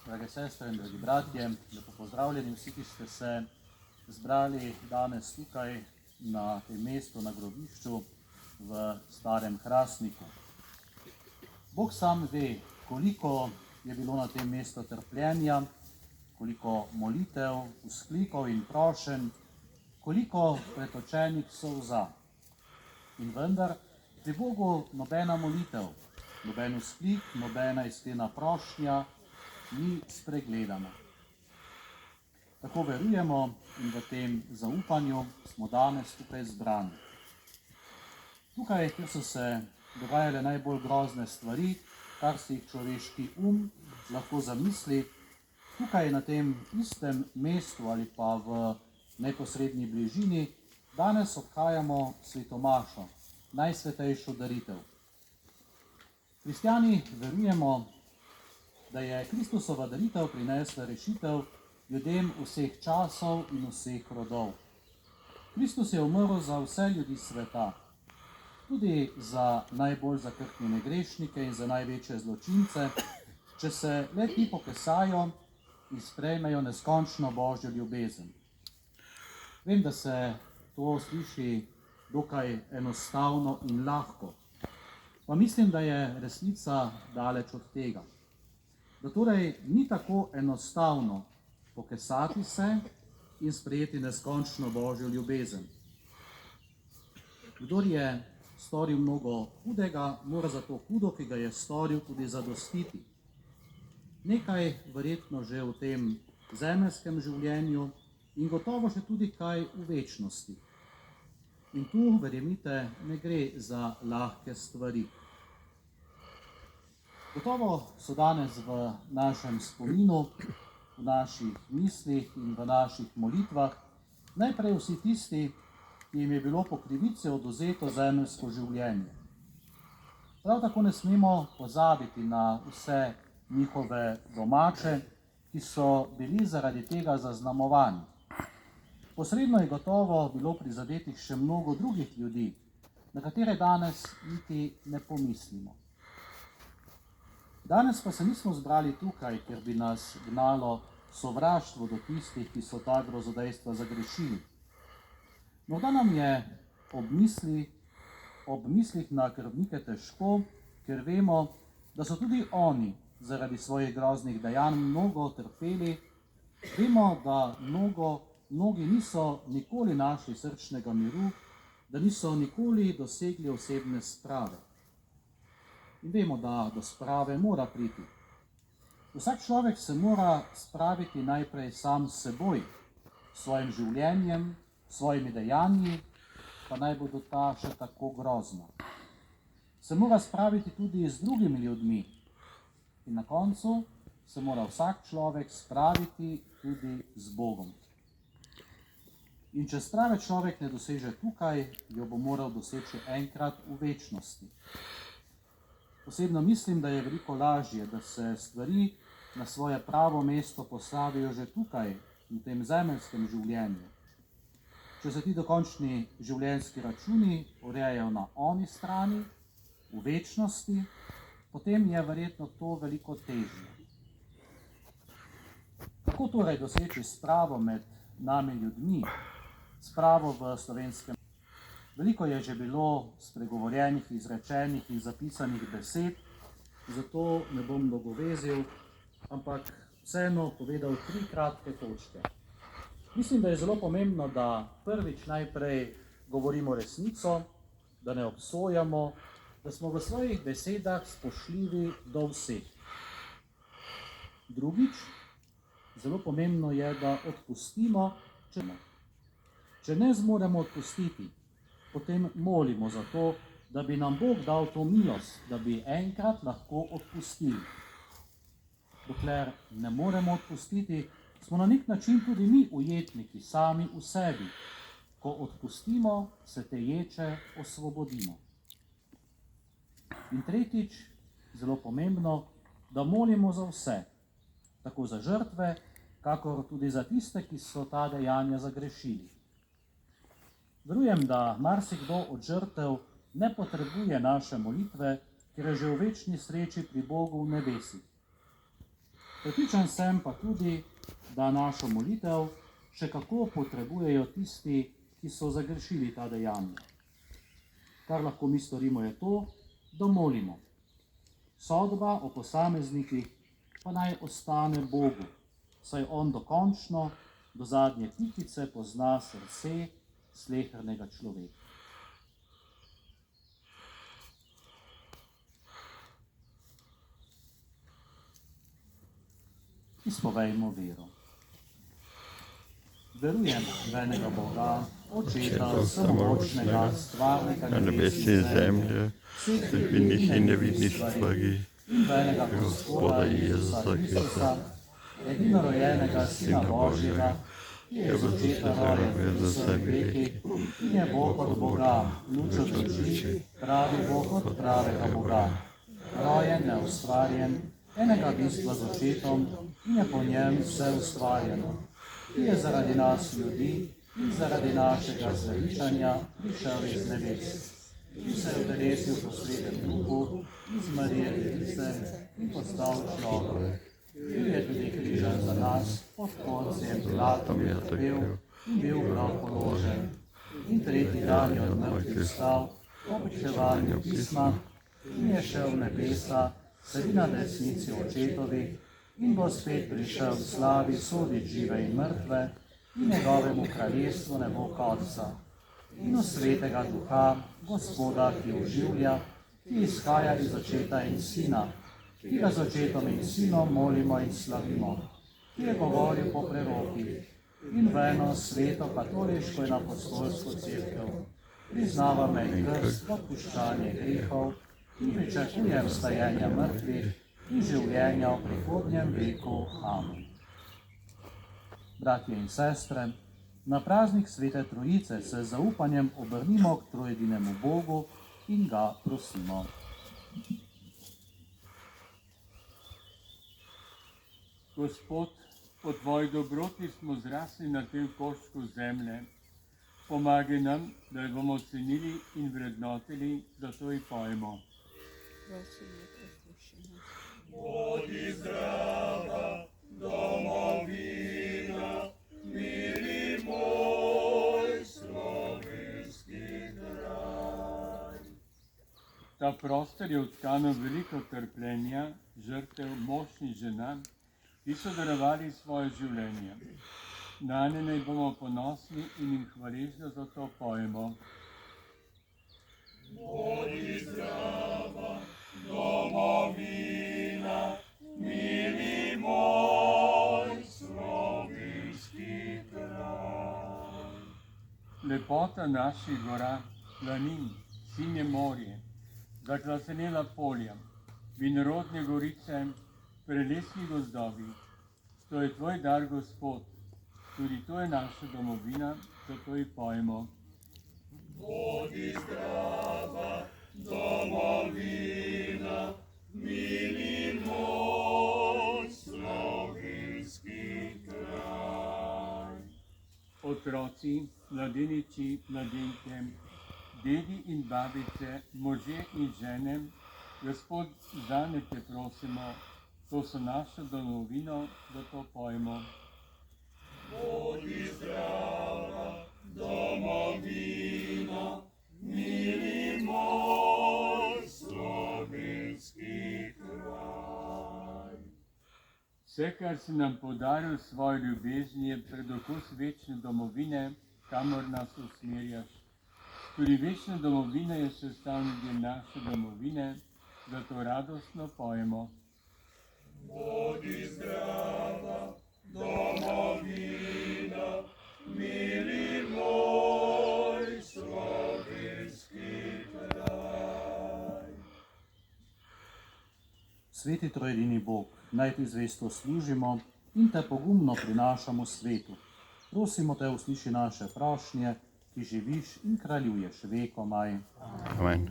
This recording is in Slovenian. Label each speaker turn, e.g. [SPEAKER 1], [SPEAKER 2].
[SPEAKER 1] Drage sestre in dragi bratje, lepo pozdravljeni vsi, ki ste se zbrali danes tukaj na tem mestu, na grobišču v Starem Hrastniku. Bog sam ve, koliko je bilo na tem mestu trpljenja, koliko molitev, vzklikov in prošenj, koliko pretočenih solza. In vendar pri Bogu nobena molitev, noben vzklik, nobena iskrena prošnja ni spregledana. Tako verujemo in v tem zaupanju smo danes tukaj zbrani. Tukaj, kjer so se dogajale najbolj grozne stvari, kar si jih človeški lahko zamisli, tukaj na tem istem mestu ali pa v neposrednji bližini danes obhajamo svetomašo, najsvetejšo daritev. Kristjani verujemo, da je Kristusova daritev prinesla rešitev ljudem vseh časov in vseh rodov. Kristus je umrl za vse ljudi sveta, tudi za najbolj zakrknjene grešnike in za največje zločince, če se le ti pokesajo in sprejmejo neskončno Božjo ljubezen. Vem, da se to sliši dokaj enostavno in lahko, pa mislim, da je resnica daleč od tega. Da torej ni tako enostavno pokesati se in sprejeti neskončno Božjo ljubezen. Kdor je storil mnogo hudega, mora za to hudo, ki ga je storil, tudi zadostiti. Nekaj verjetno že v tem zemeljskem življenju in gotovo še tudi kaj v večnosti. In tu, verjemite, ne gre za lahke stvari. Gotovo so danes v našem spominu, v naših mislih in v naših molitvah najprej vsi tisti, ki jim je bilo po krivici odvzeto zemeljsko življenje. Prav tako ne smemo pozabiti na vse njihove domače, ki so bili zaradi tega zaznamovani. Posredno je gotovo bilo prizadetih še mnogo drugih ljudi, na katere danes niti ne pomislimo. Danes pa se nismo zbrali tukaj, ker bi nas gnalo sovraštvo do tistih, ki so ta grozodejstva zagrešili. Morda nam je ob mislih na krvnike težko, ker vemo, da so tudi oni zaradi svojih groznih dejanj mnogo trpeli. Vemo, da mnogi niso nikoli našli srčnega miru, da niso nikoli dosegli osebne sprave. In vemo, da do sprave mora priti. Vsak človek se mora spraviti najprej sam s seboj, s svojim življenjem, s svojimi dejanji, pa naj bodo ta še tako grozna. Se mora spraviti tudi z drugimi ljudmi in na koncu se mora vsak človek spraviti tudi z Bogom. In če sprave človek ne doseže tukaj, jo bo moral doseči enkrat v večnosti. Osebno mislim, da je veliko lažje, da se stvari na svoje pravo mesto postavijo že tukaj, v tem zemeljskem življenju. Če se ti dokončni življenjski računi urejajo na oni strani, v večnosti, potem je verjetno to veliko težje. Kako torej doseči spravo med nami ljudmi, spravo v slovenskem? Veliko je že bilo spregovorjenih, izrečenih in zapisanih besed, zato ne bom dolgovezil, ampak vseeno povedal 3 kratke točke. Mislim, da je zelo pomembno, da prvič najprej govorimo resnico, da ne obsojamo, da smo v svojih besedah spoštljivi do vseh. Drugič, zelo pomembno je, da odpustimo, če ne zmoremo odpustiti, potem molimo za to, da bi nam Bog dal to milost, da bi enkrat lahko odpustili. Dokler ne moremo odpustiti, smo na nek način tudi mi ujetniki sami v sebi. Ko odpustimo, se te ječe osvobodimo. In tretjič, zelo pomembno, da molimo za vse, tako za žrtve, kakor tudi za tiste, ki so ta dejanja zagrešili. Verujem, da marsikdo od žrtev ne potrebuje naše molitve, ker je že v večni sreči pri Bogu v nebesih. Prepričan sem pa tudi, da našo molitev še kako potrebujejo tisti, ki so zagrešili ta dejanja. Kar lahko mi storimo je to, da molimo. Sodba o posameznikih pa naj ostane Bogu, saj on dokončno, do zadnje pikice pozna srce slehernega človeka. Izpovejmo vero. Verujem v enega Boga, Očeta samomočnega, stvarnega nebesa in zemlje, vseh vidnih in nevidnih stvari, in v enega Gospoda Jezusa Kristusa, edinorojenega Sina Božjega, ki je z očeta rojen v vseh vekih, in je Bog od Boga, luč od oči, pravi Bog od pravega Boga, rojen, neustvarjen, enega bistva z očetom, in je po njem vse ustvarjeno, ki je zaradi nas ljudi in zaradi našega zveličanja prišel iz nebes, ki se je udeležil po Svetem Duhu iz Marije Device in postal človek, ki je tudi križan za nas, pod Poncijem Pilatom je trpel in bil prav položen, in tretji dan je od mrtvih vstal, po pričevanju pisma, in je šel v nebesa, sedi na desnici očetovih, in bo spet prišel v slavi soditi žive in mrtve, in njegovemu kraljestvu ne bo konca. In v Svetega Duha, Gospoda, ki oživlja, ki izhaja iz očeta in sina, ki ga z očetom in sinom molimo in slavimo, ki je govoril po prerokih, in v eno sveto katoliško in apostolsko cerkev, priznava me in krst v odpuščanje grehov, in pričakujem stajenja mrtvih in življenja v prihodnjem veku. Amen. Bratje in sestre, na praznik Svete Trojice se z zaupanjem obrnimo k trojedinemu Bogu in ga prosimo.
[SPEAKER 2] Gospod, po tvoji dobroti smo zrasli na tem koščku zemlje. Pomagaj nam, da jo bomo cenili in vrednotili, zato ji pojemo. Bodi zdrava, domovina, mili moj slovenski kraj. Ta prostor je vtkano veliko trpljenja, žrtev mož in žena, ki so darovali svoje življenje. Nanje naj bomo ponosni in jim hvaležno za to pojemo. Bodi zdrava, domovina, mili moj slovenski kraj. Lepota naših gora, planin, sinje morje, zaklasenela polja, vinorodne gorice, prelesni gozdovi. To je tvoj dar, Gospod, tudi to je naša domovina, zato ji pojemo. Bodi zdrava, domovina, mili moj slovenski kraj. Otroci, mladeniči, mladenke, dedi in babice, možje in žene, Gospod, zanje te prosimo, to so našo domovino, zato pojemo. Bodi zdrava, domovina, mili moj slovenski kraj. Vse, kar si nam podaril s svojo ljubezni, je predokus večne domovine, kamor nas usmerjaš. Tudi večna domovina je sestavni del naše domovine, zato radostno pojemo. Bodi zdrava, domovina, mili moj slovenski kraj.
[SPEAKER 1] Sveti trojedini Bog, naj ti zvesto služimo in te pogumno prinašamo svetu. Prosimo te, usliši naše prošnje, ki živiš in kraljuješ vekomaj.
[SPEAKER 3] Amen.